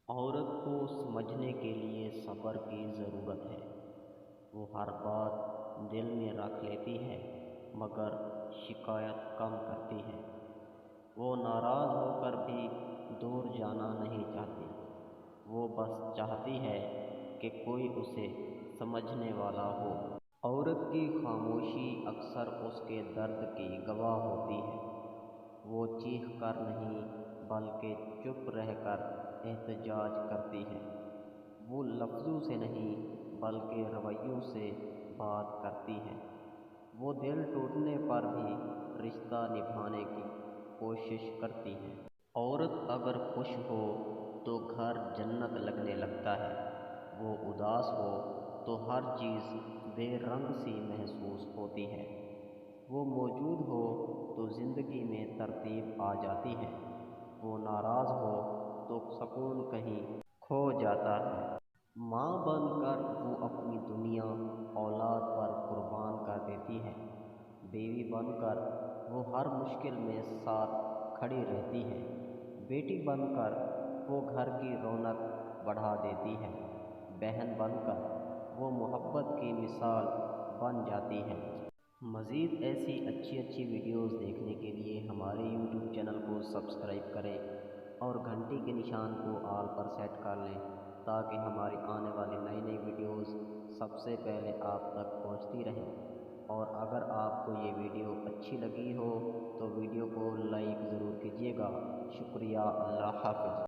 عورت کو سمجھنے کے لیے صبر کی ضرورت ہے۔ وہ ہر بات دل میں رکھ لیتی ہے مگر شکایت کم کرتی ہے۔ وہ ناراض ہو کر بھی دور جانا نہیں چاہتی۔ وہ بس چاہتی ہے کہ کوئی اسے سمجھنے والا ہو۔ عورت کی خاموشی اکثر اس کے درد کی گواہ ہوتی ہے۔ وہ چیخ کر نہیں بلکہ چپ رہ کر احتجاج کرتی ہے۔ وہ لفظوں سے نہیں بلکہ رویوں سے بات کرتی ہے۔ وہ دل ٹوٹنے پر بھی رشتہ نبھانے کی کوشش کرتی ہے۔ عورت اگر خوش ہو تو گھر جنت لگنے لگتا ہے۔ وہ اداس ہو تو ہر چیز بے رنگ سی محسوس ہوتی ہے۔ وہ موجود ہو تو زندگی میں ترتیب آ جاتی ہے۔ وہ ناراض ہو تو سکون کہیں کھو جاتا ہے۔ ماں بن کر وہ اپنی دنیا اولاد پر قربان کر دیتی ہے۔ بیوی بن کر وہ ہر مشکل میں ساتھ کھڑی رہتی ہے۔ بیٹی بن کر وہ گھر کی رونق بڑھا دیتی ہے۔ بہن بن کر وہ محبت کی مثال بن جاتی ہے۔ مزید ایسی اچھی ویڈیوز دیکھنے کے لیے ہمارے YouTube چینل کو سبسکرائب کریں اور گھنٹی کے نشان کو آل پر سیٹ کر لیں تاکہ ہماری آنے والی نئی ویڈیوز سب سے پہلے آپ تک پہنچتی رہیں۔ اور اگر آپ کو یہ ویڈیو اچھی لگی ہو تو ویڈیو کو لائک ضرور کیجیے گا۔ شکریہ، اللہ حافظ۔